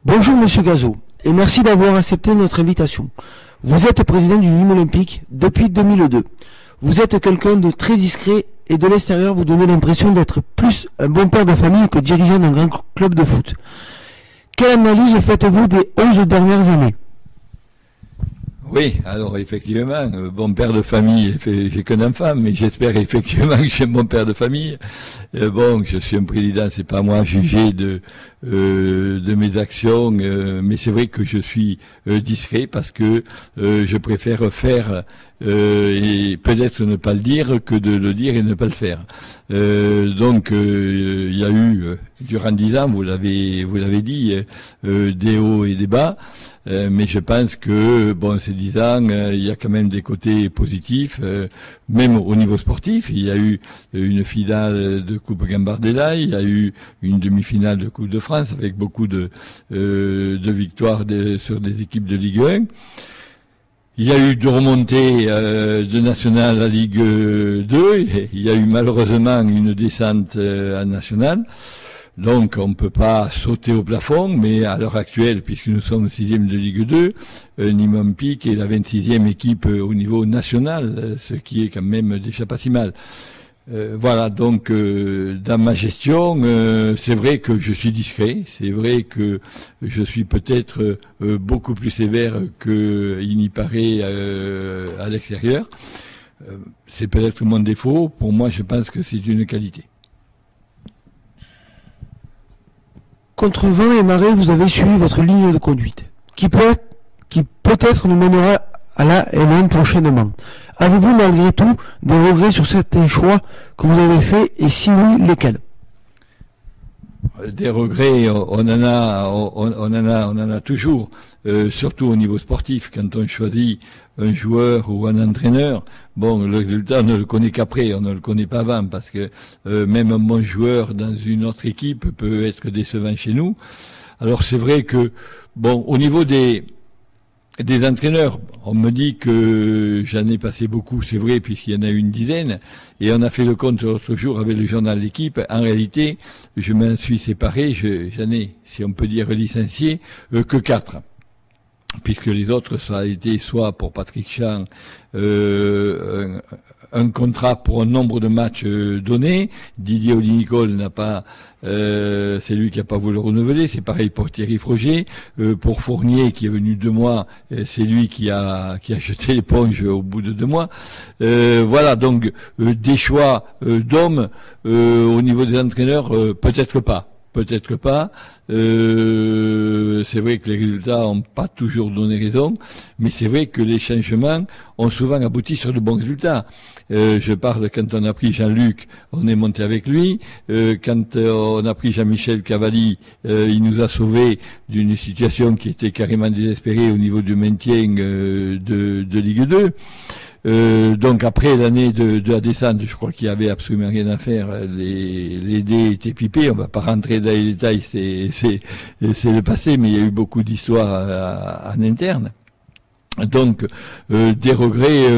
Bonjour Monsieur Gazot, et merci d'avoir accepté notre invitation. Vous êtes président du Nîmes Olympique depuis 2002. Vous êtes quelqu'un de très discret et de l'extérieur vous donnez l'impression d'être plus un bon père de famille que dirigeant d'un grand club de foot. Quelle analyse faites-vous des 11 dernières années ? Oui, alors effectivement, bon père de famille, j'ai qu'un enfant, mais j'espère effectivement que je suis un bon père de famille. Bon, je suis un président, c'est pas à moi à juger de mes actions, mais c'est vrai que je suis discret parce que je préfère faire et peut-être ne pas le dire que de le dire et ne pas le faire. Donc il y a eu durant 10 ans, vous l'avez dit, des hauts et des bas. Mais je pense que bon, ces 10 ans, il y a quand même des côtés positifs, même au niveau sportif. Il y a eu une finale de Coupe Gambardella, il y a eu une demi-finale de Coupe de France avec beaucoup de victoires sur des équipes de Ligue 1. Il y a eu de remontées de nationale à Ligue 2. Il y a eu malheureusement une descente en nationale. Donc on ne peut pas sauter au plafond, mais à l'heure actuelle, puisque nous sommes 6e de Ligue 2, Nîmes Olympique est la 26e équipe au niveau national, ce qui est quand même déjà pas si mal. Voilà, donc dans ma gestion, c'est vrai que je suis discret, c'est vrai que je suis peut-être beaucoup plus sévère qu'il n'y paraît à l'extérieur. C'est peut-être mon défaut, pour moi je pense que c'est une qualité. Contre vent et marée, vous avez suivi votre ligne de conduite, qui peut-être nous mènera à la L1 prochainement. Avez-vous malgré tout des regrets sur certains choix que vous avez faits et si oui, lesquels ? Des regrets, on en a toujours, surtout au niveau sportif. Quand on choisit un joueur ou un entraîneur, bon, le résultat, on ne le connaît qu'après, on ne le connaît pas avant, parce que même un bon joueur dans une autre équipe peut être décevant chez nous. Alors c'est vrai que, bon, au niveau des entraîneurs, on me dit que j'en ai passé beaucoup, c'est vrai, puisqu'il y en a eu une dizaine, et on a fait le compte l'autre jour avec le journal L'Équipe. En réalité, je m'en suis séparé, j'en ai, si on peut dire, licencié, que 4. Puisque les autres, ça a été soit pour Patrick Champ, un contrat pour un nombre de matchs donné. Didier Oli-Nicole n'a pas, c'est lui qui n'a pas voulu renouveler. C'est pareil pour Thierry Froger. Pour Fournier, qui est venu 2 mois, c'est lui qui a jeté l'éponge au bout de 2 mois. Voilà, donc des choix d'hommes au niveau des entraîneurs, peut-être pas. Peut-être pas. C'est vrai que les résultats n'ont pas toujours donné raison, mais c'est vrai que les changements ont souvent abouti sur de bons résultats. Je parle quand on a pris Jean-Luc, on est monté avec lui. Quand on a pris Jean-Michel Cavalli, il nous a sauvés d'une situation qui était carrément désespérée au niveau du maintien de Ligue 2. Donc après l'année de la descente, je crois qu'il y avait absolument rien à faire. Les dés étaient pipés. On va pas rentrer dans les détails, c'est le passé, mais il y a eu beaucoup d'histoires en interne. Donc des regrets,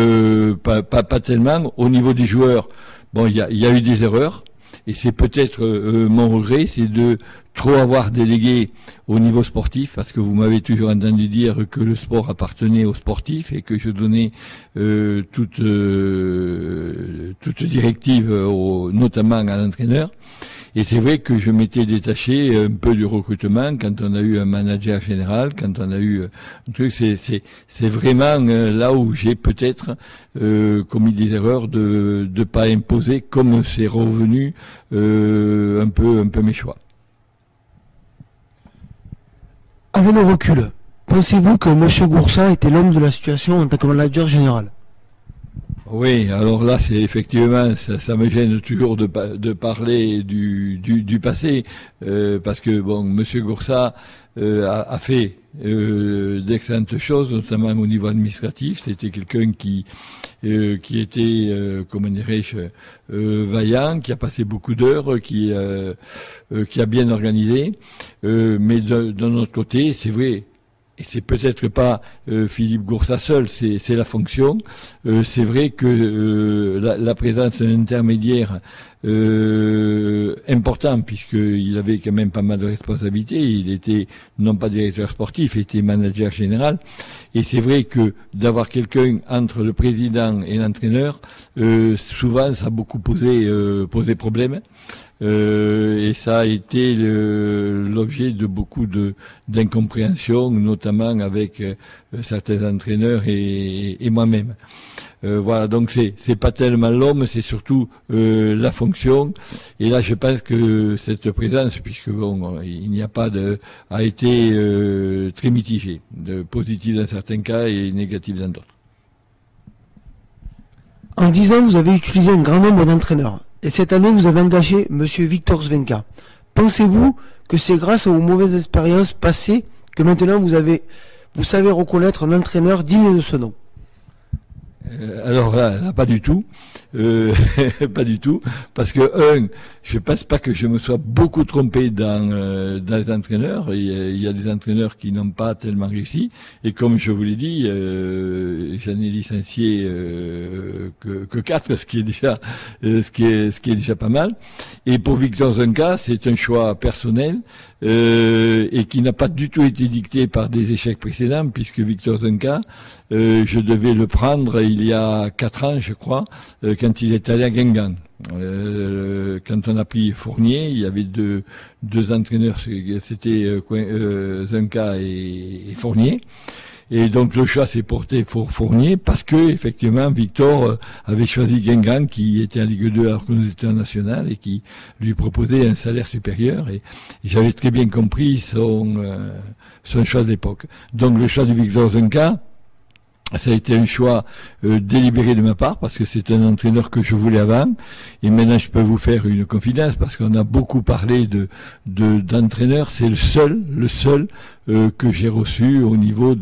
pas tellement. Au niveau des joueurs, bon, il y a eu des erreurs. Et c'est peut-être mon regret, c'est de trop avoir délégué au niveau sportif, parce que vous m'avez toujours entendu dire que le sport appartenait aux sportifs et que je donnais toute directive, notamment à l'entraîneur. Et c'est vrai que je m'étais détaché un peu du recrutement quand on a eu un manager général, quand on a eu un truc. C'est vraiment là où j'ai peut-être commis des erreurs de pas imposer comme c'est revenu un peu mes choix. Avec le recul, pensez-vous que M. Goursat était l'homme de la situation en tant que manager général ? Oui, alors là, c'est effectivement, ça me gêne toujours de parler du passé, parce que bon, Monsieur Goursat a fait d'excellentes choses, notamment au niveau administratif. C'était quelqu'un qui était, comment dirais-je, vaillant, qui a passé beaucoup d'heures, qui a bien organisé. Mais d'un autre côté, c'est vrai, et c'est peut-être pas Philippe Goursat seul, c'est la fonction. C'est vrai que la présence d'un intermédiaire important, puisqu'il avait quand même pas mal de responsabilités. Il était non pas directeur sportif, il était manager général. Et c'est vrai que d'avoir quelqu'un entre le président et l'entraîneur, souvent ça a beaucoup posé problème. Et ça a été l'objet de beaucoup d'incompréhension, notamment avec certains entraîneurs et moi-même. Voilà, donc c'est pas tellement l'homme, c'est surtout la fonction. Et là, je pense que cette présence, puisque bon, il n'y a pas a été très mitigée, positive dans certains cas et négative dans d'autres. En 10 ans, vous avez utilisé un grand nombre d'entraîneurs. Et cette année, vous avez engagé Monsieur Victor Svenka. Pensez-vous que c'est grâce aux mauvaises expériences passées que maintenant vous savez reconnaître un entraîneur digne de ce nom? Alors là, pas du tout. Pas du tout. Parce que, je pense pas que je me sois beaucoup trompé dans les entraîneurs. Il y a des entraîneurs qui n'ont pas tellement réussi. Et comme je vous l'ai dit, j'en ai licencié que 4, ce qui est déjà pas mal. Et pour Victor Svenka, c'est un choix personnel. Et qui n'a pas du tout été dicté par des échecs précédents, puisque Victor Svenka, je devais le prendre il y a 4 ans, je crois, quand il est allé à Guingamp. Quand on a pris Fournier, il y avait deux entraîneurs, c'était Svenka et Fournier. Et donc le choix s'est porté pour Fournier parce que effectivement Victor avait choisi Guingamp qui était en Ligue 2 alors que nous étions en National et qui lui proposait un salaire supérieur et j'avais très bien compris son choix d'époque. Donc le choix de Victor Svenka, ça a été un choix délibéré de ma part parce que c'est un entraîneur que je voulais avant et maintenant je peux vous faire une confidence parce qu'on a beaucoup parlé d'entraîneurs. C'est le seul que j'ai reçu au niveau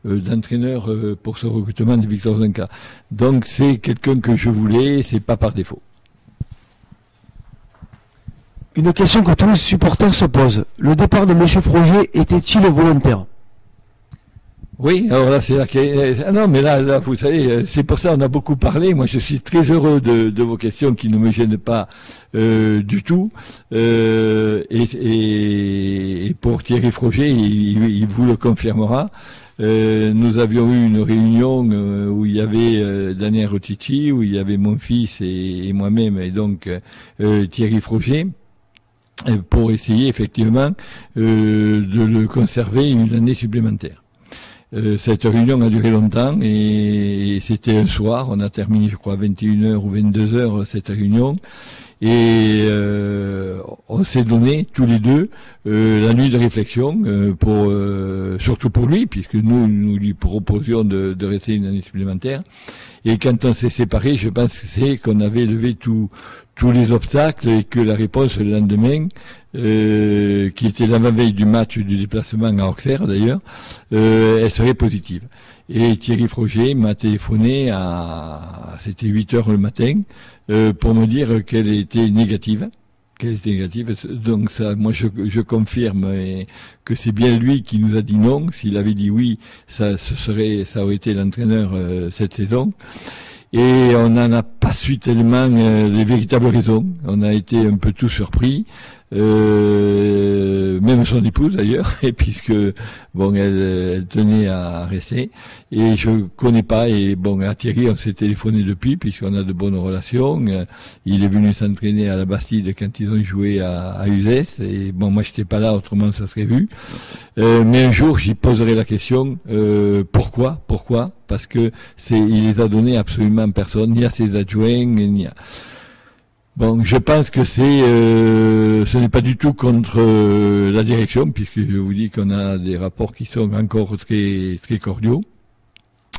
d'entraîneur pour ce recrutement de Victor Svenka. Donc c'est quelqu'un que je voulais, c'est pas par défaut. Une question que tous les supporters se posent. Le départ de M. Froger était-il volontaire? Oui, alors là, c'est là non, mais là, vous savez, c'est pour ça on a beaucoup parlé. Moi, je suis très heureux de vos questions qui ne me gênent pas du tout. Et pour Thierry Froger, il vous le confirmera. Nous avions eu une réunion où il y avait Daniel Rottici, où il y avait mon fils et moi-même, et donc Thierry Froger, pour essayer effectivement de le conserver une année supplémentaire. Cette réunion a duré longtemps et c'était un soir, on a terminé je crois à 21h ou 22h cette réunion et on s'est donné tous les deux la nuit de réflexion surtout pour lui puisque nous lui proposions de rester une année supplémentaire et quand on s'est séparés je pense que c'est qu'on avait levé tous les obstacles et que la réponse le lendemain qui était l'avant-veille du match du déplacement à Auxerre d'ailleurs, elle serait positive. Et Thierry Froger m'a téléphoné c'était 8h le matin, pour me dire qu'elle était négative. Donc ça, moi je confirme que c'est bien lui qui nous a dit non. S'il avait dit oui, ça aurait été l'entraîneur cette saison. Et on n'en a pas su tellement les véritables raisons. On a été un peu tout surpris, même son épouse d'ailleurs, et puisque bon, elle tenait à rester. Et je connais pas. Et bon, à Thierry, on s'est téléphoné depuis, puisqu'on a de bonnes relations. Il est venu s'entraîner à la Bastide quand ils ont joué à Uzès. Et bon, moi j'étais pas là, autrement ça serait vu. Mais un jour, j'y poserai la question pourquoi? Parce que il les a donnés absolument personne, ni à ses adjoints, ni à. Bon, je pense que ce n'est pas du tout contre la direction, puisque je vous dis qu'on a des rapports qui sont encore très très cordiaux.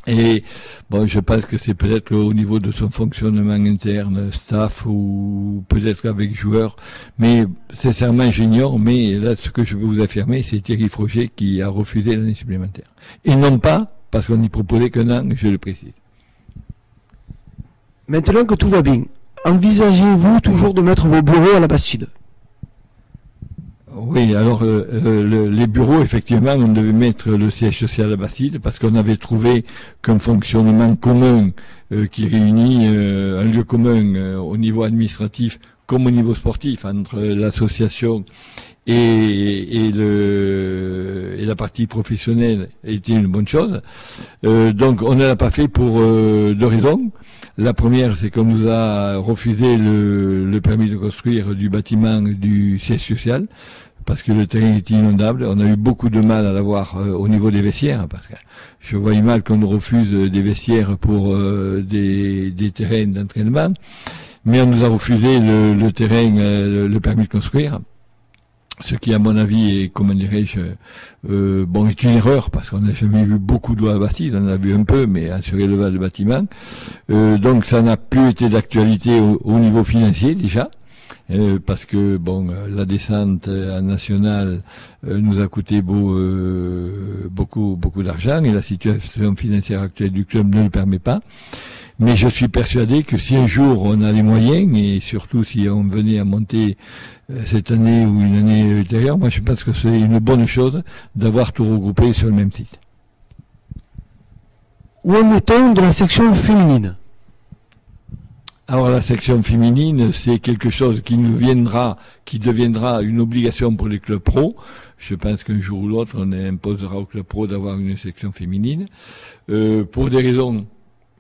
Et bon, je pense que c'est peut-être au niveau de son fonctionnement interne, staff ou peut-être avec joueurs, mais sincèrement j'ignore, mais là ce que je peux vous affirmer, c'est Thierry Froger qui a refusé l'année supplémentaire. Et non pas parce qu'on n'y proposait qu'un an, je le précise. Maintenant que tout va bien, envisagez-vous toujours de mettre vos bureaux à la Bastide? Oui, alors les bureaux, effectivement, on devait mettre le siège social à Bastide parce qu'on avait trouvé qu'un fonctionnement commun qui réunit un lieu commun au niveau administratif comme au niveau sportif entre l'association et la partie professionnelle était une bonne chose. Donc on ne l'a pas fait pour deux raisons. La première, c'est qu'on nous a refusé le permis de construire du bâtiment du siège social, parce que le terrain était inondable. On a eu beaucoup de mal à l'avoir au niveau des vestiaires, parce que je voyais mal qu'on nous refuse des vestiaires pour des terrains d'entraînement. Mais on nous a refusé le terrain, le permis de construire. Ce qui, à mon avis, est, comment dirais-je, est une erreur, parce qu'on n'a jamais vu beaucoup d'eau à Bastide, on en a vu un peu, mais sur l'élevage de bâtiments. Donc ça n'a plus été d'actualité au niveau financier, déjà. Parce que la descente nationale nous a coûté beaucoup d'argent, et la situation financière actuelle du club ne le permet pas. Mais je suis persuadé que si un jour on a les moyens, et surtout si on venait à monter cette année ou une année ultérieure, moi je pense que c'est une bonne chose d'avoir tout regroupé sur le même site. Où en est-on de la section féminine? Alors la section féminine, c'est quelque chose qui deviendra une obligation pour les clubs pro. Je pense qu'un jour ou l'autre, on imposera aux clubs pro d'avoir une section féminine. Pour des raisons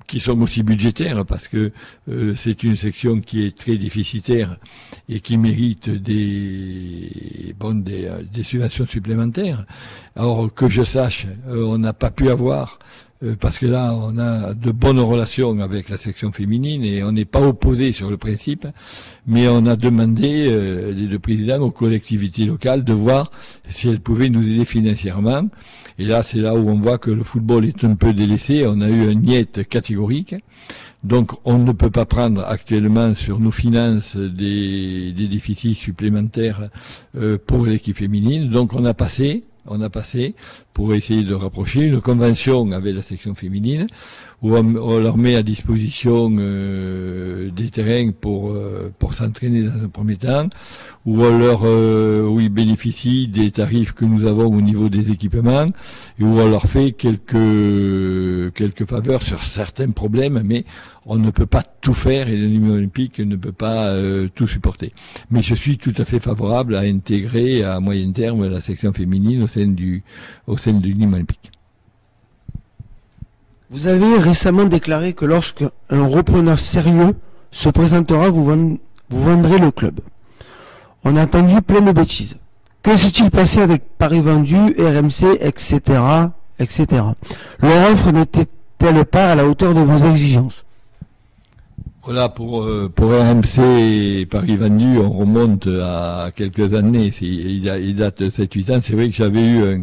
qui sont aussi budgétaires, parce que c'est une section qui est très déficitaire et qui mérite des subventions supplémentaires. Alors que je sache, on n'a pas pu avoir, parce que là on a de bonnes relations avec la section féminine et on n'est pas opposé sur le principe, mais on a demandé, les deux présidents, aux collectivités locales de voir si elles pouvaient nous aider financièrement. Et là, c'est là où on voit que le football est un peu délaissé. On a eu un niet catégorique. Donc, on ne peut pas prendre actuellement sur nos finances des déficits supplémentaires pour l'équipe féminine. Donc, on a passé, pour essayer de rapprocher, une convention avec la section féminine où on leur met à disposition des terrains pour s'entraîner dans un premier temps, où ils bénéficient des tarifs que nous avons au niveau des équipements, et où on leur fait quelques faveurs sur certains problèmes, mais on ne peut pas tout faire et le Nîmes Olympique ne peut pas tout supporter. Mais je suis tout à fait favorable à intégrer à moyen terme la section féminine au sein du Nîmes Olympique. Vous avez récemment déclaré que lorsque un repreneur sérieux se présentera, vous vendrez le club. On a entendu plein de bêtises. Que s'est-il passé avec Paris Vendu, RMC, etc., etc. Leur offre n'était-elle pas à la hauteur de vos exigences? Voilà, pour RMC et Paris Vendu, on remonte à quelques années. Il date de 7-8 ans. C'est vrai que j'avais eu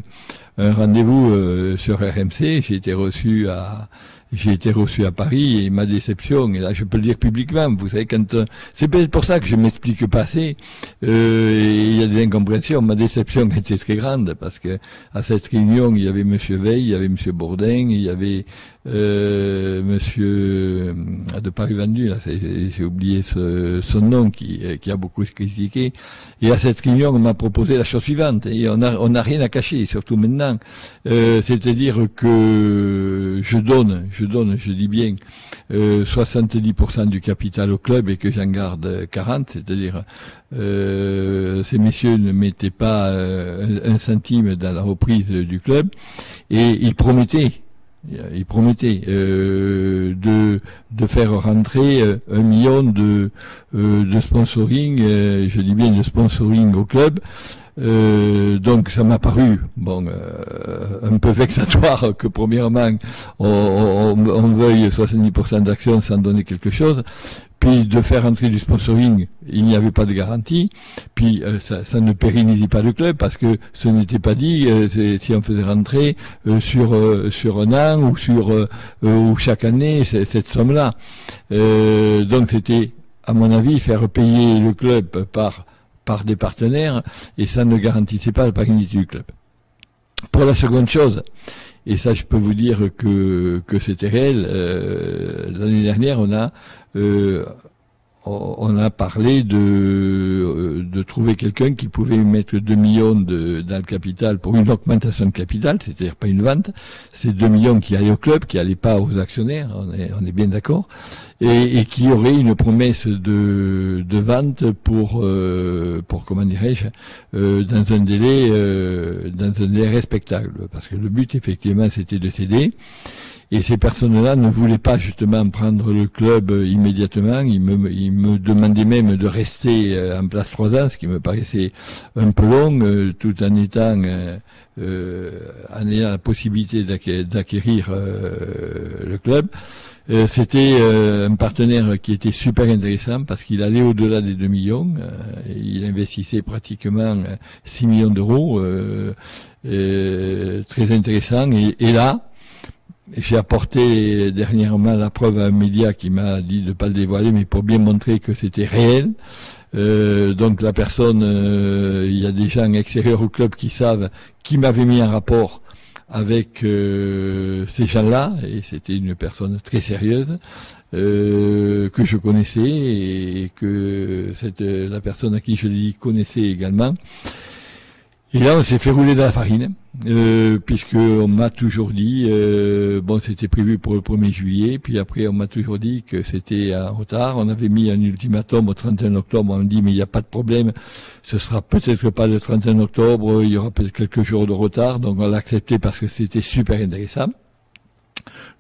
un rendez-vous sur RMC. J'ai été reçu à Paris, et ma déception, et là je peux le dire publiquement, vous savez, c'est peut-être pour ça que je m'explique pas assez, il y a des incompréhensions. Ma déception était très grande, parce que à cette réunion, il y avait Monsieur Veil, il y avait Monsieur Bourdin, il y avait Monsieur de Paris Vendu, là, j'ai oublié son nom, qui a beaucoup critiqué. Et à cette réunion, on m'a proposé la chose suivante, et on n'a rien à cacher, surtout maintenant. C'est-à-dire que je dis bien, 70% du capital au club et que j'en garde 40%, c'est-à-dire ces messieurs ne mettaient pas un centime dans la reprise du club, et ils promettaient de faire rentrer 1 million de sponsoring, je dis bien de sponsoring au club. Donc ça m'a paru un peu vexatoire que premièrement on veuille 70% d'actions sans donner quelque chose, puis de faire entrer du sponsoring, il n'y avait pas de garantie, puis ça ne pérennisait pas le club, parce que ce n'était pas dit si on faisait rentrer sur un an ou chaque année cette somme-là. Donc c'était, à mon avis, faire payer le club par des partenaires, et ça ne garantissait pas la pérennité du club. Pour la seconde chose, et ça je peux vous dire que c'était réel, l'année dernière on on a parlé de trouver quelqu'un qui pouvait mettre 2 millions dans le capital pour une augmentation de capital, c'est-à-dire pas une vente. C'est 2 millions qui allaient au club, qui allaient pas aux actionnaires, on est bien d'accord, et qui aurait une promesse de vente pour comment dirais-je, dans un délai respectable, parce que le but effectivement c'était de céder. Et ces personnes-là ne voulaient pas justement prendre le club immédiatement. Ils me demandaient même de rester en place 3 ans, ce qui me paraissait un peu long, tout en ayant la possibilité d'acquérir le club. C'était un partenaire qui était super intéressant parce qu'il allait au-delà des 2 millions. Il investissait pratiquement 6 millions d'euros. Très intéressant. Et là, j'ai apporté dernièrement la preuve à un média qui m'a dit de ne pas le dévoiler, mais pour bien montrer que c'était réel. Donc la personne, il y a des gens extérieurs au club qui savent qui m'avait mis en rapport avec ces gens-là, et c'était une personne très sérieuse que je connaissais et que la personne à qui je l'ai dit connaissait également. Et là, on s'est fait rouler dans la farine, puisque on m'a toujours dit, c'était prévu pour le 1er juillet, puis après on m'a toujours dit que c'était en retard. On avait mis un ultimatum au 31 octobre, on m'a dit mais il n'y a pas de problème, ce sera peut-être pas le 31 octobre, il y aura peut-être quelques jours de retard, donc on l'a accepté parce que c'était super intéressant.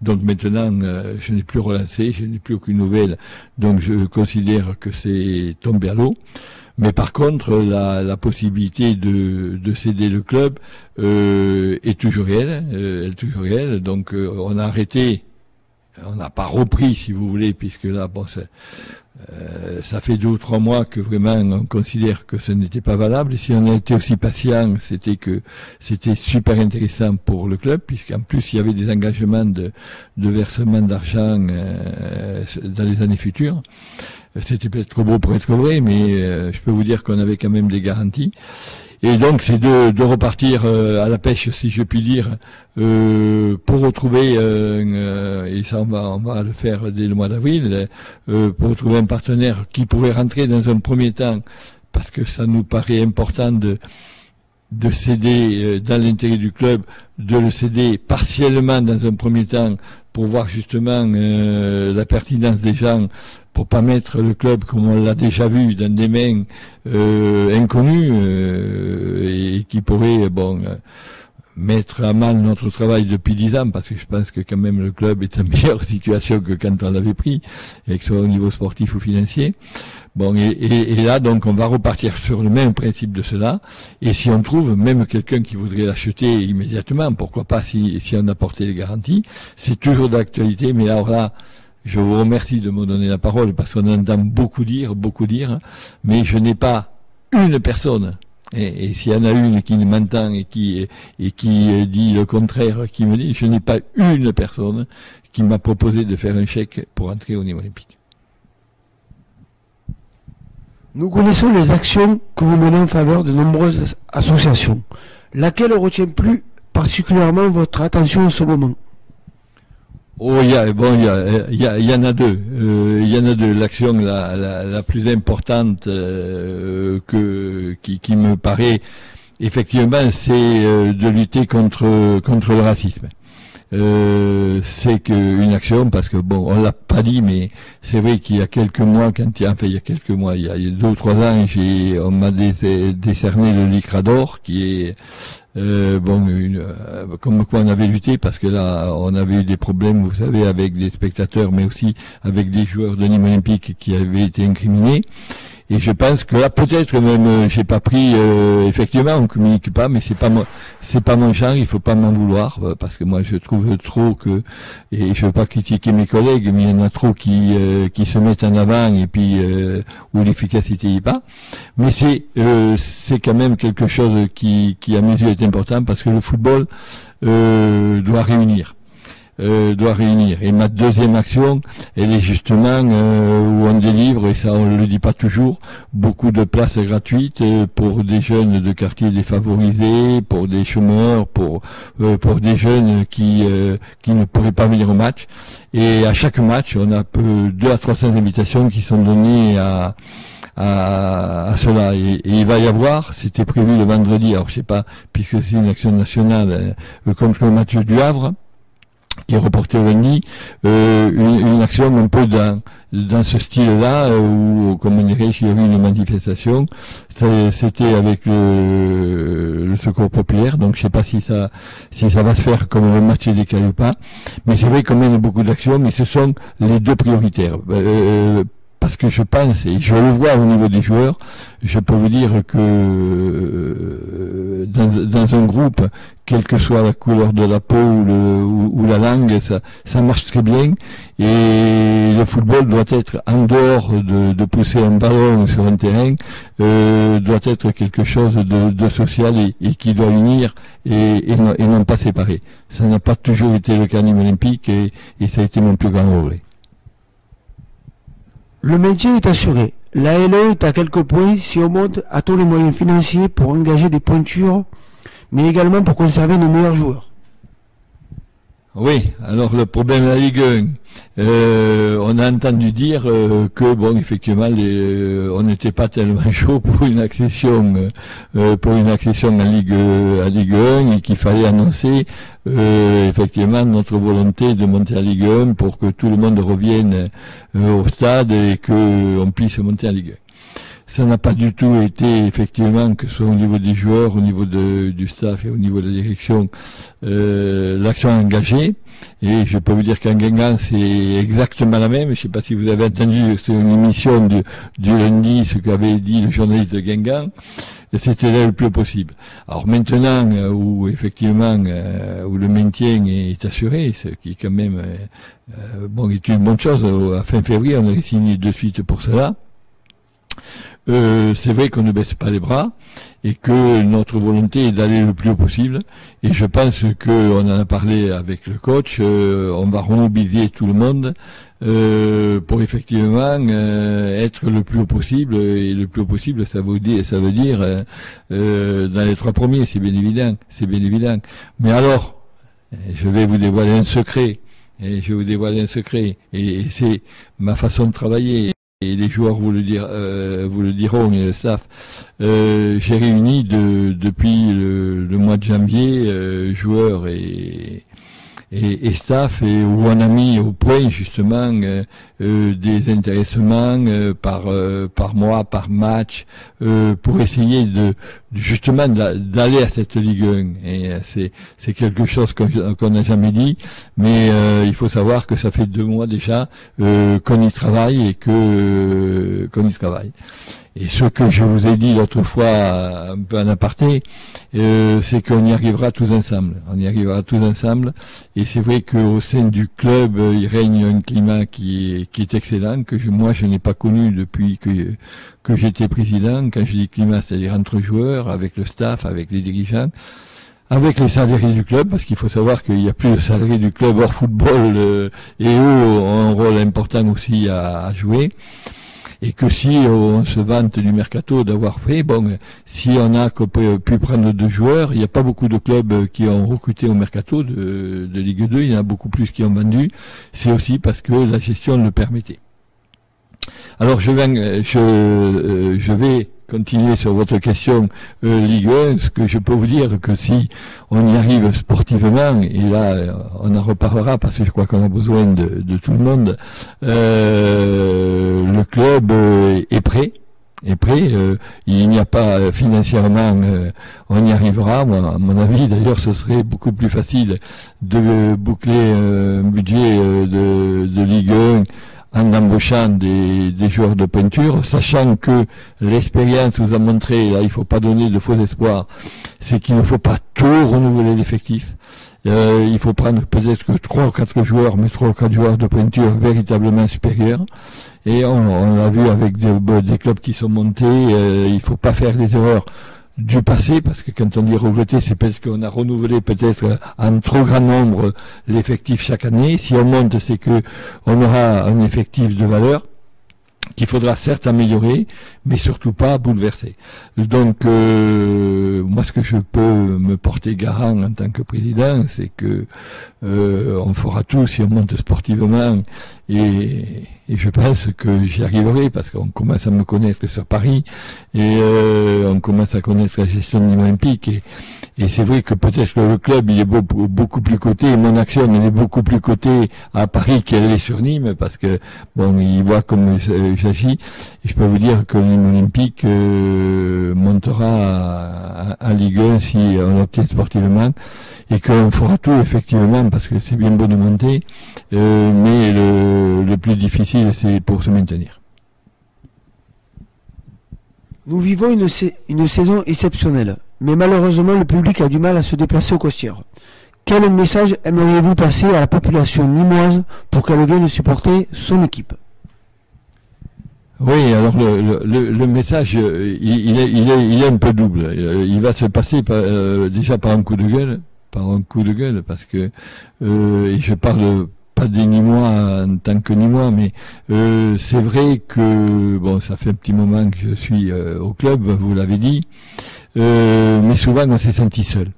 Donc maintenant, je n'ai plus relancé, je n'ai plus aucune nouvelle, donc je considère que c'est tombé à l'eau. Mais par contre, la possibilité de céder le club est toujours réelle. Donc on a arrêté, on n'a pas repris si vous voulez, puisque là, ça fait 2 ou 3 mois que vraiment on considère que ce n'était pas valable. Et si on a été aussi patient, c'était que c'était super intéressant pour le club, puisqu'en plus il y avait des engagements de versement d'argent dans les années futures. C'était peut-être trop beau pour être vrai, mais je peux vous dire qu'on avait quand même des garanties. Et donc c'est de repartir à la pêche, si je puis dire, pour retrouver, et ça on va le faire dès le mois d'avril, pour retrouver un partenaire qui pourrait rentrer dans un premier temps, parce que ça nous paraît important de céder dans l'intérêt du club, de le céder partiellement dans un premier temps, pour voir justement la pertinence des gens, pour pas mettre le club comme on l'a déjà vu dans des mains inconnues et qui pourraient mettre à mal notre travail depuis 10 ans, parce que je pense que quand même le club est en meilleure situation que quand on l'avait pris, et que ce soit au niveau sportif ou financier. Et là, donc, on va repartir sur le même principe de cela. Et si on trouve même quelqu'un qui voudrait l'acheter immédiatement, pourquoi pas si on apportait les garanties, c'est toujours d'actualité. Mais alors là, je vous remercie de me donner la parole parce qu'on entend beaucoup dire, mais je n'ai pas une personne. Et s'il y en a une qui m'entend et qui dit le contraire, qui me dit, je n'ai pas une personne qui m'a proposé de faire un chèque pour entrer au niveau olympique. Nous connaissons les actions que vous menez en faveur de nombreuses associations. Laquelle retient plus particulièrement votre attention en ce moment? Oh, il y en a deux. Il y en a deux. L'action la plus importante qui me paraît effectivement, c'est de lutter contre le racisme. C'est qu'une action, parce que on l'a pas dit, mais c'est vrai qu'il y a quelques mois, il y a 2 ou 3 ans, on m'a décerné le Lycra d'or, qui est comme quoi on avait lutté, parce que là on avait eu des problèmes, vous savez, avec des spectateurs, mais aussi avec des joueurs de Nîmes Olympique qui avaient été incriminés. Et je pense que là, peut-être même, j'ai pas pris, effectivement, on communique pas, mais c'est pas mon genre, il faut pas m'en vouloir, parce que moi, je trouve trop et je veux pas critiquer mes collègues, mais il y en a trop qui se mettent en avant, et puis, où l'efficacité y est pas. Mais c'est quand même quelque chose qui, à mes yeux, est important, parce que le football, doit réunir. doit réunir. Et ma deuxième action, elle est justement où on délivre, et ça on le dit pas toujours, beaucoup de places gratuites pour des jeunes de quartiers défavorisés, pour des chômeurs, pour des jeunes qui ne pourraient pas venir au match. Et à chaque match, on a 200 à 300 invitations qui sont données à cela. Et il va y avoir, c'était prévu le vendredi, alors je sais pas, puisque c'est une action nationale, comme le match du Havre, qui est reporté au lundi, une action un peu dans ce style-là, où, comme on dirait, il y a eu une manifestation. C'était avec le Secours populaire, donc je sais pas si ça va se faire comme le match est décalé ou pas. Mais c'est vrai qu'on mène beaucoup d'actions, mais ce sont les deux prioritaires. Parce que je pense, et je le vois au niveau des joueurs, je peux vous dire que dans un groupe, quelle que soit la couleur de la peau ou la langue, ça marche très bien. Et le football doit être, en dehors de pousser un ballon sur un terrain, doit être quelque chose de social et qui doit unir et non pas séparer. Ça n'a pas toujours été le cas olympique et ça a été mon plus grand regret. Le maintien est assuré. La LE est à quelques points si on monte à tous les moyens financiers pour engager des pointures, mais également pour conserver nos meilleurs joueurs. Oui, alors le problème de la Ligue 1, on a entendu dire que bon, effectivement, on n'était pas tellement chaud pour une accession à Ligue 1 et qu'il fallait annoncer effectivement notre volonté de monter à Ligue 1 pour que tout le monde revienne au stade et que on puisse monter à Ligue 1. Ça n'a pas du tout été, effectivement, que ce soit au niveau des joueurs, au niveau du staff et au niveau de la direction, l'action engagée. Et je peux vous dire qu'en Guingamp, c'est exactement la même. Je ne sais pas si vous avez entendu sur une émission du lundi ce qu'avait dit le journaliste de Guingamp. C'était là le plus possible. Alors maintenant, où effectivement, où le maintien est assuré, ce qui est quand même, est une bonne chose. À fin février, on a signé de suite pour cela. C'est vrai qu'on ne baisse pas les bras et que notre volonté est d'aller le plus haut possible. Et je pense qu'on en a parlé avec le coach, on va remobiliser tout le monde pour effectivement être le plus haut possible. Et le plus haut possible, ça veut dire dans les 3 premiers, c'est bien évident. Mais alors, je vais vous dévoiler un secret. Et c'est ma façon de travailler. Et les joueurs vous le diront, et le staff. J'ai réuni depuis le mois de janvier joueurs et staff, et où on a mis au point justement des intéressements par mois, par match, pour essayer justement d'aller à cette Ligue 1. Et c'est quelque chose qu'on n'a jamais dit, mais il faut savoir que ça fait 2 mois déjà qu'on y travaille et qu'on y travaille. Et ce que je vous ai dit l'autre fois, un peu en aparté, c'est qu'on y arrivera tous ensemble. Et c'est vrai qu'au sein du club, il règne un climat qui est excellent, que moi je n'ai pas connu depuis que j'étais président. Quand je dis climat, c'est-à-dire entre joueurs, avec le staff, avec les dirigeants, avec les salariés du club, parce qu'il faut savoir qu'il n'y a plus de salariés du club hors football, et eux ont un rôle important aussi à jouer. Et que si on se vante du mercato d'avoir fait, si on a pu prendre 2 joueurs, il n'y a pas beaucoup de clubs qui ont recruté au mercato de Ligue 2, il y en a beaucoup plus qui ont vendu, c'est aussi parce que la gestion le permettait. Alors je vais continuer sur votre question Ligue 1, ce que je peux vous dire que si on y arrive sportivement, et là on en reparlera parce que je crois qu'on a besoin de tout le monde, le club est prêt. Il n'y a pas financièrement, on y arrivera. Moi, à mon avis, d'ailleurs, ce serait beaucoup plus facile de boucler un budget de Ligue 1 en embauchant des joueurs de peinture, sachant que l'expérience nous a montré, là il faut pas donner de faux espoirs, c'est qu'il ne faut pas tout renouveler l'effectif. Il faut prendre peut-être que 3 ou 4 joueurs, mais 3 ou 4 joueurs de peinture véritablement supérieurs. Et on l'a vu avec des clubs qui sont montés, il faut pas faire les erreurs du passé, parce que quand on dit regretter, c'est parce qu'on a renouvelé peut-être en trop grand nombre l'effectif chaque année. Si on monte, c'est que on aura un effectif de valeur qu'il faudra certes améliorer, mais surtout pas bouleverser. Donc, moi, ce que je peux me porter garant en tant que président, c'est que on fera tout si on monte sportivement, et je pense que j'y arriverai, parce qu'on commence à me connaître sur Paris, et on commence à connaître la gestion de Nîmes Olympique, et c'est vrai que peut-être que le club, il est beaucoup plus coté, et mon action, elle est beaucoup plus cotée à Paris qu'elle est sur Nîmes, parce que, bon, il voit comme j'agis, et je peux vous dire que Nîmes Olympique montera en Ligue 1 si on obtient sportivement, et qu'on fera tout effectivement, parce que c'est bien beau de monter, mais le plus difficile, c'est pour se maintenir. Nous vivons une saison exceptionnelle, mais malheureusement le public a du mal à se déplacer aux Costières. Quel message aimeriez-vous passer à la population nîmoise pour qu'elle vienne supporter son équipe? Oui, alors le message, il est un peu double. Il va se passer déjà par un coup de gueule, parce que et je parle pas des Nîmois en tant que Nîmois, mais c'est vrai que bon, ça fait un petit moment que je suis au club, vous l'avez dit, mais souvent on s'est senti seul.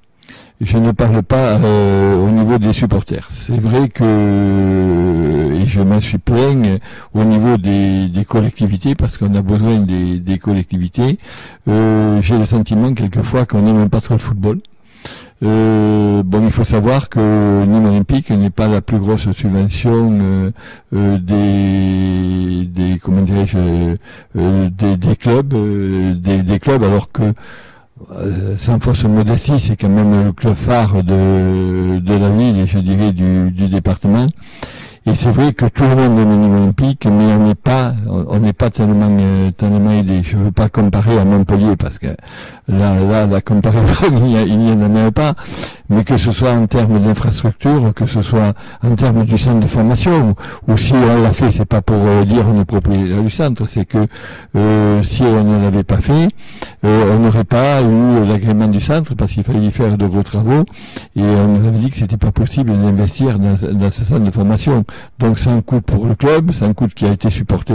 Je ne parle pas au niveau des supporters. C'est vrai que, et je m'en suis plaint, au niveau des collectivités, parce qu'on a besoin des collectivités, j'ai le sentiment quelquefois qu'on n'aime pas trop le football. Bon, il faut savoir que Nîmes Olympique n'est pas la plus grosse subvention des comment dirais-je des clubs, des clubs, alors que sans fausse modestie, c'est quand même le club phare de la ville et je dirais du département. Et c'est vrai que tout le monde est Nîmes Olympique, mais on n'est pas tellement aidé. Je veux pas comparer à Montpellier, parce que là, la comparaison, il n'y en a même pas. Mais que ce soit en termes d'infrastructure, que ce soit en termes du centre de formation, ou si on l'a fait, c'est pas pour dire on est propriétaire du centre, c'est que si on ne l'avait pas fait, on n'aurait pas eu l'agrément du centre, parce qu'il fallait y faire de gros travaux, et on nous avait dit que c'était pas possible d'investir dans ce centre de formation. Donc c'est un coût pour le club, c'est un coût qui a été supporté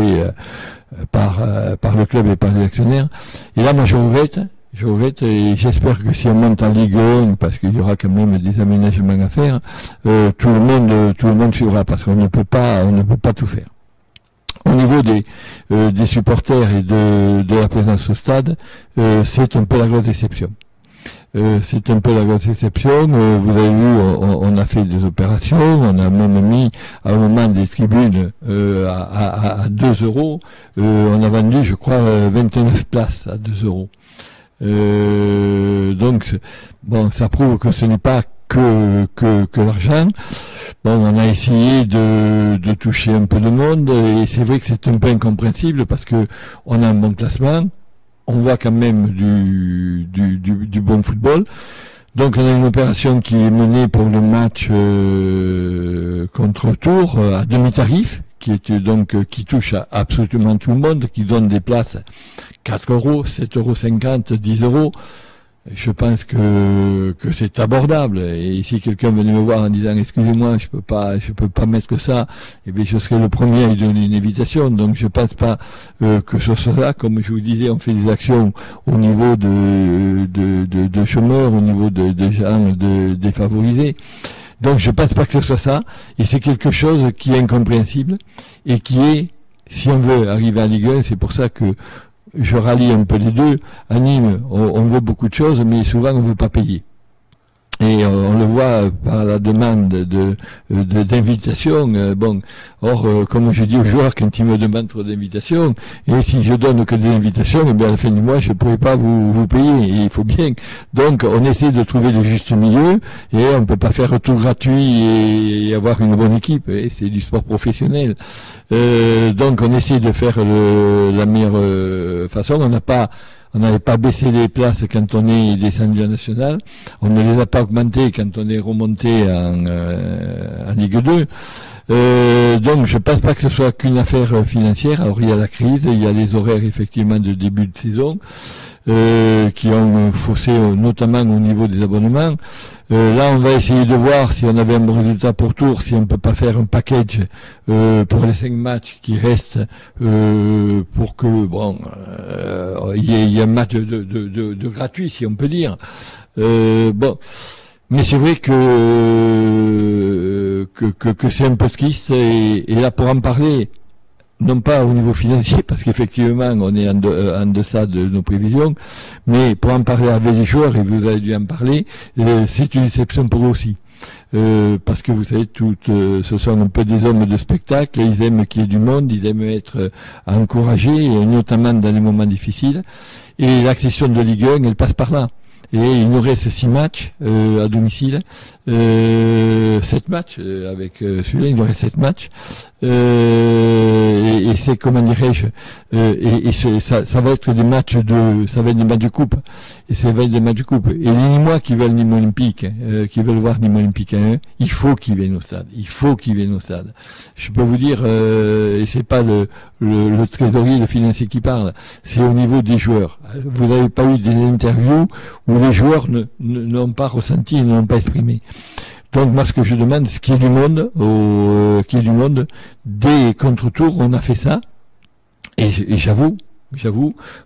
par le club et par les actionnaires. Et là, moi, je regrette, et j'espère que si on monte en Ligue 1, parce qu'il y aura quand même des aménagements à faire, tout le monde suivra, parce qu'on ne peut pas tout faire. Au niveau des supporters et de la présence au stade, c'est un peu la grosse déception. C'est un peu la grosse exception. Vous avez vu, on a fait des opérations, on a même mis à un moment des tribunes à 2 euros. On a vendu, je crois, 29 places à 2 euros. Donc, bon, ça prouve que ce n'est pas que l'argent. Bon, on a essayé de toucher un peu de monde, et c'est vrai que c'est un peu incompréhensible, parce que on a un bon classement. On voit quand même du bon football. Donc on a une opération qui est menée pour le match contre Tours à demi-tarif, qui touche à absolument tout le monde, qui donne des places 4 euros, 7,50 €, 10 €. Je pense que c'est abordable. Et si quelqu'un venait me voir en disant excusez-moi, je peux pas mettre ça, eh bien je serai le premier à lui donner une invitation. Donc je pense pas que ce soit là. Comme je vous disais, on fait des actions au niveau de chômeurs, au niveau de gens défavorisés. Donc je pense pas que ce soit ça. Et c'est quelque chose qui est incompréhensible et qui est, si on veut arriver à Ligue 1, c'est pour ça que je rallie un peu les deux. À Nîmes, on veut beaucoup de choses, mais souvent on ne veut pas payer. Et on le voit par la demande d'invitation. Bon, or, comme je dis aux joueurs, quand ils me demandent trop d'invitations, et si je donne que des invitations, eh bien à la fin du mois, je ne pourrai pas vous payer. Et il faut bien. Donc, on essaie de trouver le juste milieu, et on ne peut pas faire tout gratuit et avoir une bonne équipe. Et c'est du sport professionnel. Donc, on essaie de faire la meilleure façon. On n'avait pas baissé les places quand on est descendu en national. On ne les a pas augmentées quand on est remonté en Ligue 2. Donc je pense pas que ce soit qu'une affaire financière. Alors il y a la crise, il y a les horaires effectivement de début de saison. qui ont faussé notamment au niveau des abonnements. Là, on va essayer de voir si on avait un bon résultat pour Tours, si on peut pas faire un package pour les 5 matchs qui restent, pour que il y ait un match de gratuit, si on peut dire. Mais c'est vrai que c'est un peu triste, et là, pour en parler, non pas au niveau financier, parce qu'effectivement on est en deçà de nos prévisions, mais pour en parler avec les joueurs, et vous avez dû en parler, c'est une déception pour eux aussi. Parce que vous savez, ce sont un peu des hommes de spectacle, ils aiment qu'il y ait du monde, ils aiment être encouragés, et notamment dans les moments difficiles, et l'accession de Ligue 1, elle passe par là. Et il nous reste 6 matchs à domicile, 7 matchs avec celui-là, il nous reste 7 matchs, et c'est, comment dirais-je, ça va être des matchs de coupe, et ça va être des matchs de coupe. Et les Nîmois qui veulent Nîmes Olympique, qui veulent voir Nîmes Olympique à 1, il faut qu'ils viennent au stade, Je peux vous dire, et c'est pas le trésorier, le financier qui parle, c'est au niveau des joueurs. Vous n'avez pas eu des interviews où les joueurs n'ont pas ressenti et ne l'ont pas exprimé. Donc moi, ce que je demande, c'est qu'il y ait du monde, dès contre-tour, on a fait ça, et j'avoue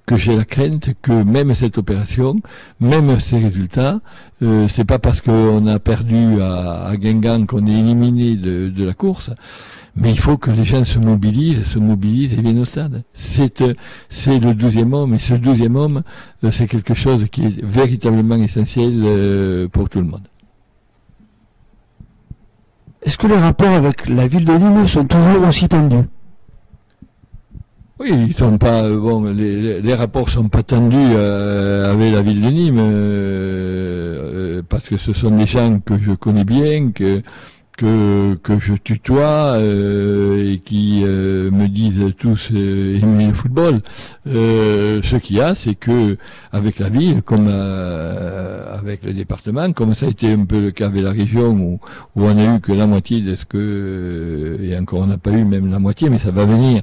que j'ai la crainte que même cette opération, même ces résultats, c'est pas parce qu'on a perdu à Guingamp qu'on est éliminé de la course, mais il faut que les gens se mobilisent et viennent au stade. C'est le 12e homme, et ce 12e homme, c'est quelque chose qui est véritablement essentiel pour tout le monde. Est-ce que les rapports avec la ville de Nîmes sont toujours aussi tendus? Oui, ils sont pas les rapports sont pas tendus avec la ville de Nîmes, parce que ce sont des gens que je connais bien, que je tutoie, et qui me disent tous aimer le football. Ce qu'il y a, c'est que avec la ville, comme avec le département, comme ça a été un peu le cas avec la région, où on a eu que la moitié de ce que, et encore on n'a pas eu même la moitié, mais ça va venir,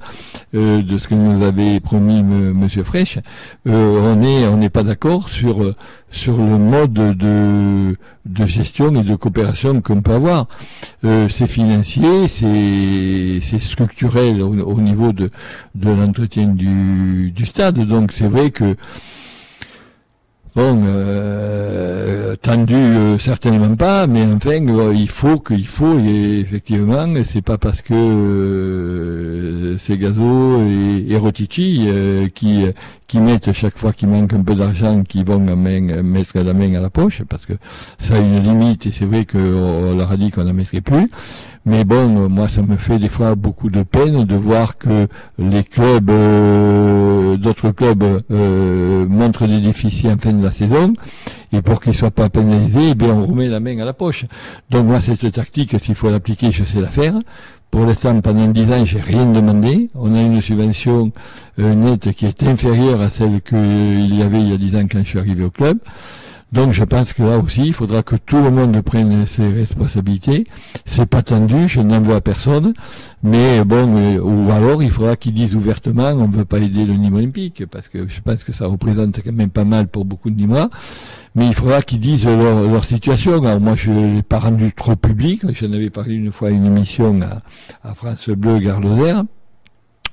de ce que nous avait promis Monsieur Fraîche, on n'est pas d'accord sur le mode de gestion et de coopération qu'on peut avoir. C'est financier, c'est structurel au niveau de l'entretien du stade. Donc c'est vrai que tendu certainement pas, mais enfin il faut et effectivement c'est pas parce que c'est Gazo et Rotici qui mettent chaque fois qu'il manque un peu d'argent, qui vont mettre la main à la poche, parce que ça a une limite, et c'est vrai qu'on leur a dit qu'on n'en mettrait plus. Mais bon, moi ça me fait des fois beaucoup de peine de voir que les clubs, d'autres clubs montrent des déficits en fin de la saison, et pour qu'ils soient pas pénalisés, eh bien on remet la main à la poche. Donc moi cette tactique, s'il faut l'appliquer, je sais la faire. Pour l'instant, pendant 10 ans, j'ai rien demandé. On a une subvention nette qui est inférieure à celle qu'il y avait il y a 10 ans quand je suis arrivé au club. Donc je pense que là aussi, il faudra que tout le monde prenne ses responsabilités. C'est pas tendu, je n'en vois personne, mais ou alors il faudra qu'ils disent ouvertement, on ne veut pas aider le Nîmes Olympique, parce que je pense que ça représente quand même pas mal pour beaucoup de Nîmois, mais il faudra qu'ils disent leur situation. Alors moi je l'ai pas rendu trop public, j'en avais parlé une fois à une émission à France Bleu Gare Lozère.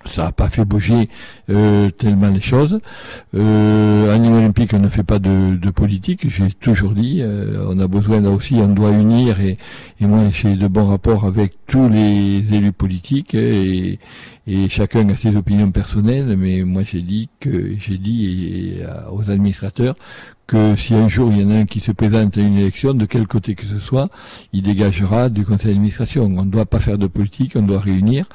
Ça n'a pas fait bouger tellement les choses. À Nîmes Olympique, on ne fait pas de politique, j'ai toujours dit. On a besoin, là aussi, on doit unir, et moi j'ai de bons rapports avec tous les élus politiques, et chacun a ses opinions personnelles, mais moi j'ai dit aux administrateurs que si un jour il y en a un qui se présente à une élection, de quel côté que ce soit, il dégagera du conseil d'administration. On ne doit pas faire de politique, on doit réunir.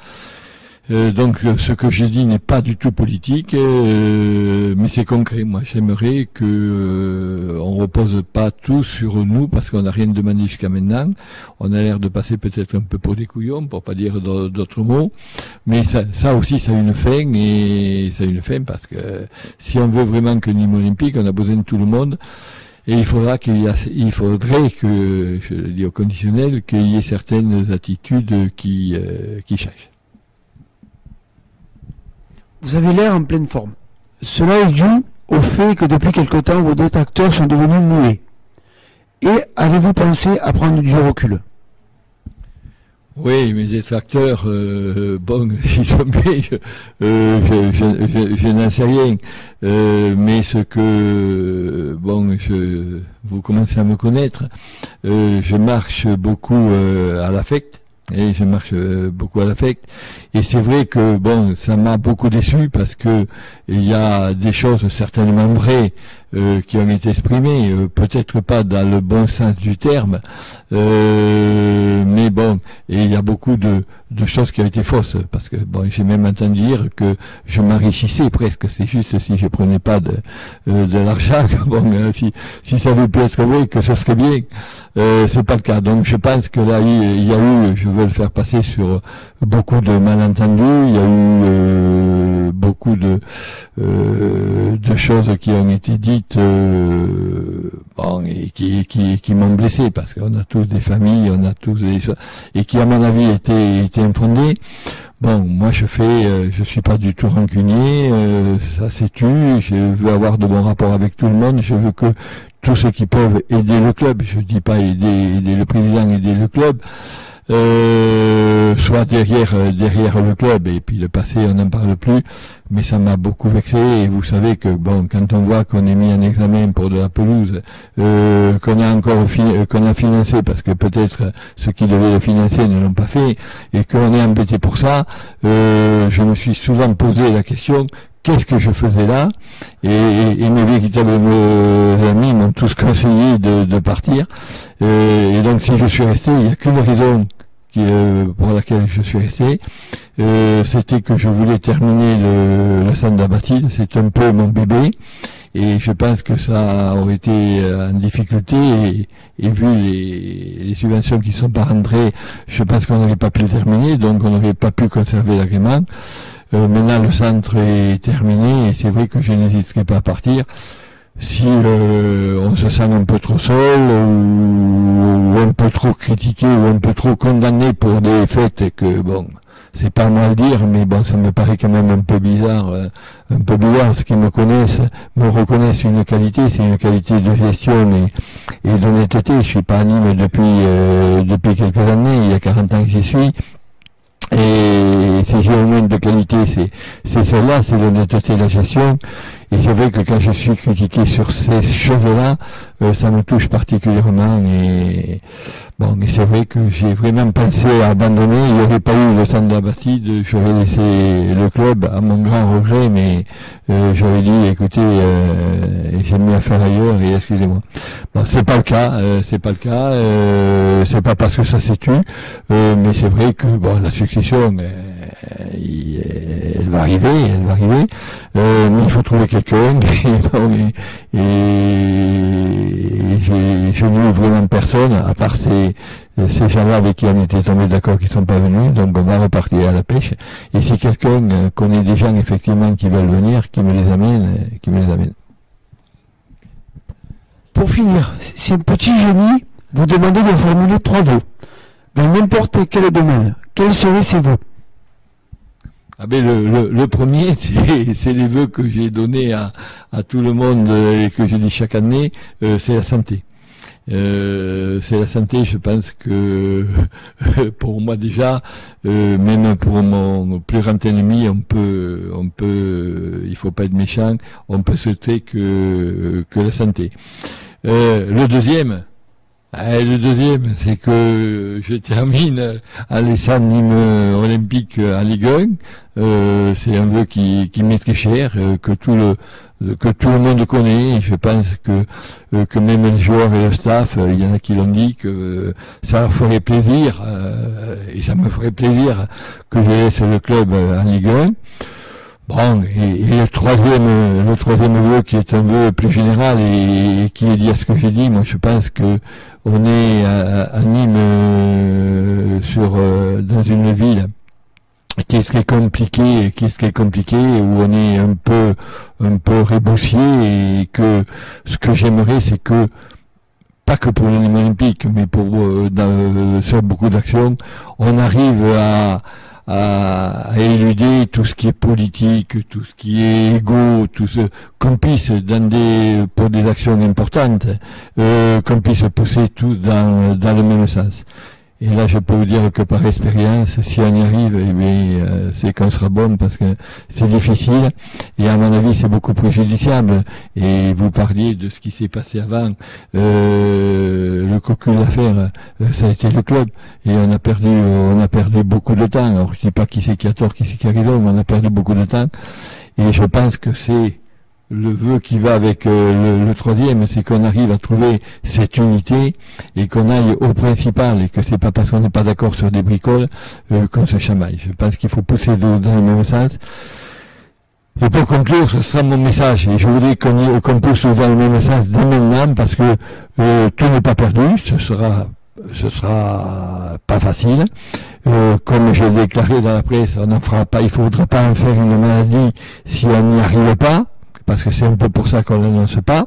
Donc ce que j'ai dit n'est pas du tout politique, mais c'est concret. Moi j'aimerais que on repose pas tout sur nous, parce qu'on n'a rien demandé jusqu'à maintenant. On a l'air de passer peut-être un peu pour des couillons, pour pas dire d'autres mots, mais ça aussi ça a une fin, et ça a une fin parce que si on veut vraiment que Nîmes Olympique, on a besoin de tout le monde. Et il faudrait que, je le dis au conditionnel, qu'il y ait certaines attitudes qui changent. Vous avez l'air en pleine forme. Cela est dû au au fait que depuis quelque temps, vos détracteurs sont devenus muets? Et avez-vous pensé à prendre du recul? Oui, mes détracteurs, bon, ils sont bien, je n'en sais rien. Mais ce que, bon, vous commencez à me connaître, je marche beaucoup à l'affect. Et je marche beaucoup à l'affect. Et c'est vrai que, bon, ça m'a beaucoup déçu parce que il y a des choses certainement vraies qui ont été exprimées, peut-être pas dans le bon sens du terme, mais bon, et il y a beaucoup de choses qui ont été fausses, parce que, bon, j'ai même entendu dire que je m'enrichissais presque, c'est juste si je prenais pas de l'argent, bon, si ça avait pu être vrai, que ce serait bien, c'est pas le cas. Donc je pense que là, il y a eu, je veux le faire passer sur beaucoup de malentendus, il y a eu beaucoup de choses qui ont été dites, bon, et qui m'ont blessé, parce qu'on a tous des familles, on a tous des choses, et qui à mon avis étaient infondées. Bon, moi je suis pas du tout rancunier, ça c'est tu, je veux avoir de bons rapports avec tout le monde, je veux que tous ceux qui peuvent aider le club, je dis pas aider le président, aider le club, soit derrière le club, et puis le passé on n'en parle plus, mais ça m'a beaucoup vexé. Et vous savez que bon, quand on voit qu'on est mis en examen pour de la pelouse, qu'on a financé parce que peut-être ceux qui devaient le financer ne l'ont pas fait, et qu'on est embêté pour ça, je me suis souvent posé la question: qu'est-ce que je faisais là? Et mes véritables amis m'ont tous conseillé de partir. Et donc si je suis resté, il n'y a qu'une raison pour laquelle je suis resté. C'était que je voulais terminer le centre d'Abatille. C'est un peu mon bébé. Et je pense que ça aurait été en difficulté, et vu les subventions qui sont pas rentrées, je pense qu'on n'aurait pas pu le terminer, donc on n'aurait pas pu conserver l'agrément. Maintenant le centre est terminé, et c'est vrai que je n'hésiterai pas à partir si on se sent un peu trop seul, ou un peu trop critiqué, ou un peu trop condamné pour des faits, et que bon, c'est pas à moi à le dire, mais bon, ça me paraît quand même un peu bizarre, ceux qui me connaissent, me reconnaissent une qualité, c'est une qualité de gestion et d'honnêteté. Je suis pas à Nîmes depuis quelques années, il y a 40 ans que j'y suis. Et si j'ai au moins de qualité, c'est celle-là, c'est l'honnêteté et la gestion. Et c'est vrai que quand je suis critiqué sur ces choses-là, ça me touche particulièrement. Et bon, mais c'est vrai que j'ai vraiment pensé à abandonner. Il n'y aurait pas eu le centre de la Bastide, j'aurais laissé le club à mon grand regret, mais j'aurais dit, écoutez, j'ai mieux à faire ailleurs, et excusez-moi. Bon, c'est pas le cas, c'est pas parce que ça s'est tué, mais c'est vrai que bon, la succession, elle va arriver, mais il faut trouver quelqu'un, et je n'ai eu vraiment personne, à part ces gens-là avec qui on était tombés d'accord qui sont pas venus, donc on va repartir à la pêche. Et si quelqu'un connaît des gens effectivement qui veulent venir, qui me les amène. Pour finir, si un petit génie vous demandait de formuler 3 vœux dans n'importe quel domaine, quels seraient ces vœux? Ah ben le premier, c'est les vœux que j'ai donnés à tout le monde, et que je dis chaque année, c'est la santé. C'est la santé, je pense que pour moi déjà, même pour mon plus grand ennemi, on peut, il faut pas être méchant, on peut souhaiter que la santé. Le deuxième, c'est que je termine en laissant Nîmes Olympique en Ligue 1. C'est un vœu qui m'est très cher, que tout le monde connaît. Et je pense que même les joueurs et le staff, il y en a qui l'ont dit, que ça leur ferait plaisir, et ça me ferait plaisir que je laisse le club en Ligue 1. Bon, et le troisième vœu, qui est un vœu plus général et qui est lié à ce que j'ai dit, moi je pense que on est à Nîmes, dans une ville qui est très compliquée, où on est un peu réboussier, et que ce que j'aimerais, c'est que, pas que pour les Olympiques, mais sur beaucoup d'actions, on arrive à à éluder tout ce qui est politique, tout ce qui est égo, tout ce qu'on puisse pour des actions importantes, qu'on puisse pousser tous dans le même sens. Et là, je peux vous dire que par expérience, si on y arrive, eh bien, c'est qu'on sera bon parce que c'est difficile. Et à mon avis, c'est beaucoup plus judiciable. Et vous parliez de ce qui s'est passé avant. Le cocu d'affaire, ça a été le club. Et on a perdu beaucoup de temps. Alors, je dis pas qui c'est qui a tort, qui c'est qui a raison, mais on a perdu beaucoup de temps. Et je pense que c'est le vœu qui va avec le troisième, c'est qu'on arrive à trouver cette unité et qu'on aille au principal et que c'est pas parce qu'on n'est pas d'accord sur des bricoles qu'on se chamaille. Je pense qu'il faut pousser dans le même sens. Et pour conclure, ce sera mon message. Et je voudrais qu'on pousse dans le même sens dès maintenant parce que tout n'est pas perdu. Ce sera pas facile. Comme j'ai déclaré dans la presse, on n'en fera pas. Il faudra pas en faire une maladie si on n'y arrive pas. Parce que c'est un peu pour ça qu'on l'annonce pas,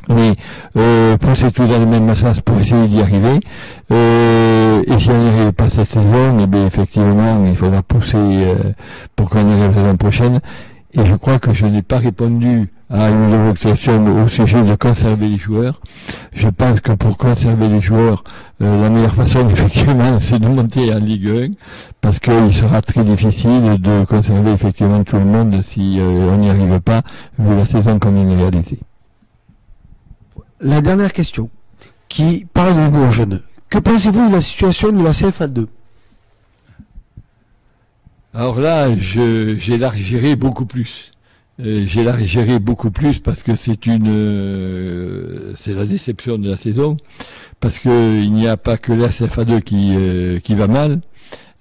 mais pousser tout dans le même sens pour essayer d'y arriver. Et si on n'y arrive pas cette saison, eh bien effectivement, il faudra pousser pour qu'on y arrive la saison prochaine. Et je crois que je n'ai pas répondu à une de vos questions au sujet de conserver les joueurs. Je pense que pour conserver les joueurs, la meilleure façon, effectivement, c'est de monter en Ligue 1, parce qu'il sera très difficile de conserver effectivement tout le monde si on n'y arrive pas, vu la saison qu'on vient de réaliser. La dernière question, qui parle de nos jeunes. Que pensez-vous de la situation de la CFA2 ? Alors là, j'élargirai beaucoup plus. J'élargirai beaucoup plus parce que c'est la déception de la saison, parce que il n'y a pas que la CFA2 qui va mal.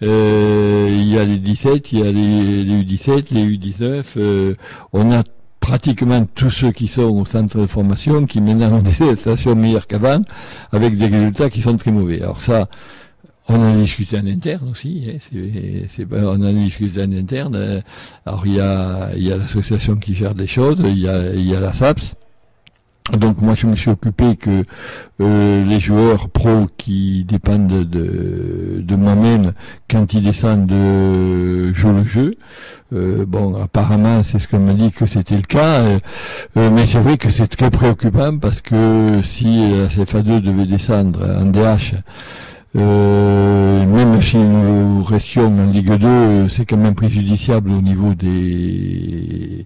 Il y a les 17, il y a les U17, les U19. On a pratiquement tous ceux qui sont au centre de formation qui maintenant ont des stations meilleures qu'avant, avec des résultats qui sont très mauvais. Alors ça, on en a discuté en interne aussi, hein, on en a discuté en interne. Alors il y a l'association qui gère des choses, il y a la SAPS. Donc moi je me suis occupé que les joueurs pros qui dépendent de moi-même, quand ils descendent, jouent le jeu. Bon, apparemment c'est ce qu'on m'a dit que c'était le cas, mais c'est vrai que c'est très préoccupant parce que si la CFA2 devait descendre en DH, même si nous restions en Ligue 2, c'est quand même préjudiciable au niveau des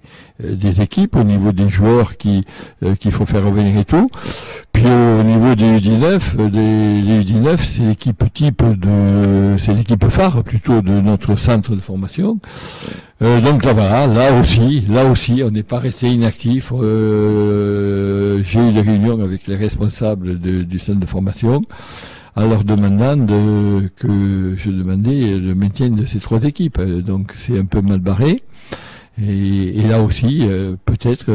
équipes, au niveau des joueurs qu'il faut faire revenir et tout. Puis au niveau des U19, c'est l'équipe type c'est l'équipe phare plutôt de notre centre de formation. Donc là voilà, là aussi, on n'est pas resté inactif. J'ai eu des réunions avec les responsables du centre de formation, en leur demandant que je demandais le maintien de ces trois équipes. Donc c'est un peu mal barré. Et là aussi, peut-être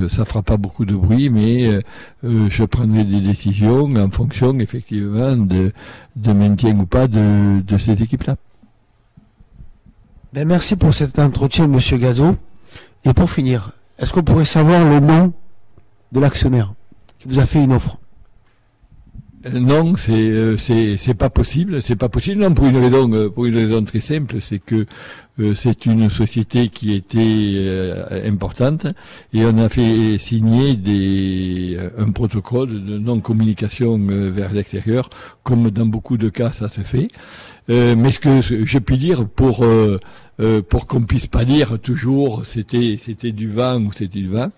ça fera pas beaucoup de bruit, mais je prendrai des décisions en fonction effectivement de maintien ou pas de cette équipe-là. Ben merci pour cet entretien, Monsieur Gazo. Et pour finir, est-ce qu'on pourrait savoir le nom de l'actionnaire qui vous a fait une offre ? Non, c'est pas possible. C'est pas possible. Non, pour une raison très simple, c'est que c'est une société qui était importante et on a fait signer un protocole de non-communication vers l'extérieur, comme dans beaucoup de cas ça se fait. Mais ce que je puis dire pour qu'on puisse pas dire toujours c'était du vent ou c'était du vent,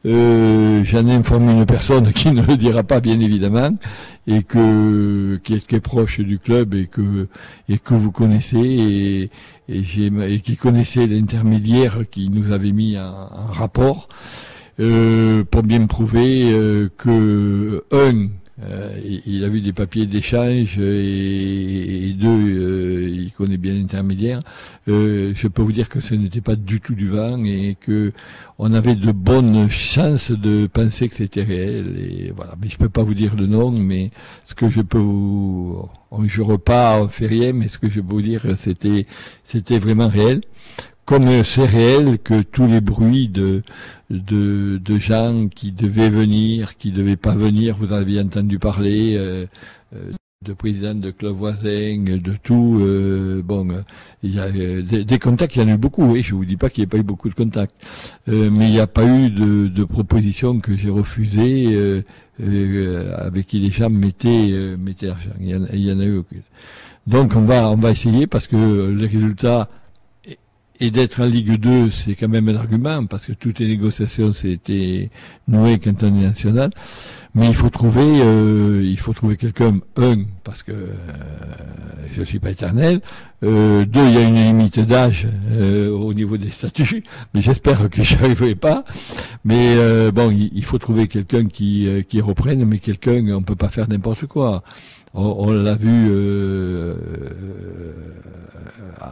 j'en ai informé une personne qui ne le dira pas bien évidemment et qui est proche du club et que vous connaissez et qui connaissait l'intermédiaire qui nous avait mis en rapport pour bien me prouver que il a vu des papiers d'échange et deux, il connaît bien l'intermédiaire. Je peux vous dire que ce n'était pas du tout du vent et que on avait de bonnes chances de penser que c'était réel. Et voilà. Mais je peux pas vous dire le nom, mais ce que je peux je repars, on fait rien, mais ce que je peux vous dire, c'était vraiment réel. Comme c'est réel que tous les bruits de gens qui devaient venir, qui devaient pas venir, vous en aviez entendu parler, de présidents de clubs voisins, de tout. Il y a des contacts, il y en a eu beaucoup. Oui, je vous dis pas qu'il n'y a pas eu beaucoup de contacts, mais il n'y a pas eu de propositions que j'ai refusées avec qui les gens mettaient l'argent. Il y en a eu aucune. Donc on va essayer parce que les résultats et d'être en Ligue 2, c'est quand même un argument parce que toutes les négociations c'était nouées quand on est national. Mais il faut trouver quelqu'un, parce que je suis pas éternel. Deux, il y a une limite d'âge au niveau des statuts, mais j'espère que j'y arriverai pas. Mais il faut trouver quelqu'un qui reprenne, mais quelqu'un, on peut pas faire n'importe quoi. On l'a vu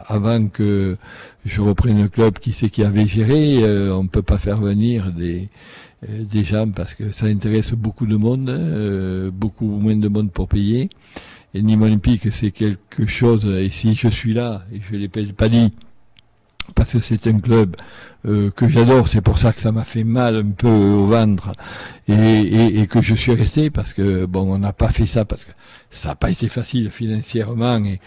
avant que je reprenne le club, qui c'est qui avait géré. On peut pas faire venir des gens parce que ça intéresse beaucoup de monde, beaucoup moins de monde pour payer. Et Nîmes Olympique, c'est quelque chose, et si je suis là, et je l'ai pas dit, parce que c'est un club que j'adore, c'est pour ça que ça m'a fait mal un peu au ventre, et que je suis resté, parce que on n'a pas fait ça, parce que ça n'a pas été facile financièrement et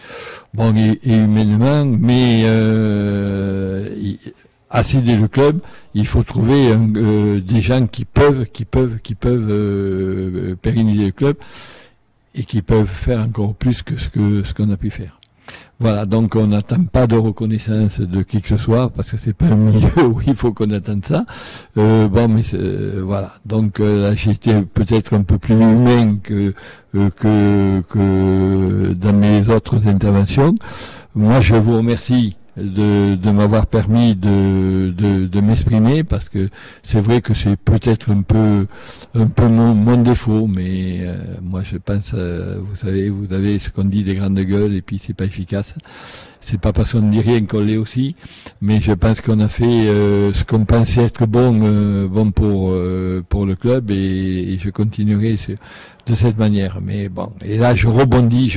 humainement, mais à céder le club, il faut trouver des gens qui peuvent pérenniser le club et qui peuvent faire encore plus que ce qu'on a pu faire. Voilà, donc on n'attend pas de reconnaissance de qui que ce soit, parce que c'est pas un milieu où il faut qu'on attende ça. Voilà. Donc là, j'étais peut-être un peu plus humain que dans mes autres interventions. Moi, je vous remercie de m'avoir permis de m'exprimer, parce que c'est vrai que c'est peut-être un peu mon défaut, mais moi je pense, vous avez ce qu'on dit des grandes gueules, et puis c'est pas efficace. C'est pas parce qu'on ne dit rien qu'on l'est aussi, mais je pense qu'on a fait ce qu'on pensait être bon pour le club, et je continuerai de cette manière. Mais bon, et là je rebondis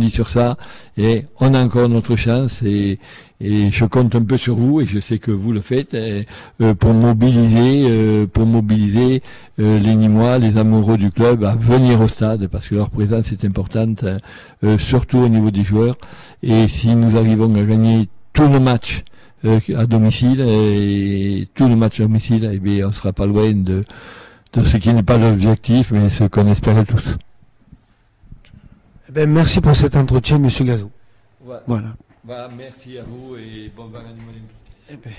sur ça, et on a encore notre chance, et je compte un peu sur vous, et je sais que vous le faites, pour mobiliser les Nîmois, les amoureux du club, à venir au stade, parce que leur présence est importante, surtout au niveau des joueurs. Et si nous arrivons à gagner tous nos matchs à domicile, et tous nos matchs à domicile, eh bien, on sera pas loin de ce qui n'est pas l'objectif, mais ce qu'on espérait tous. Eh ben, merci pour cet entretien, Monsieur Gazot. Voilà. Merci à vous, et bon vent à Nîmes Olympique. Eh ben.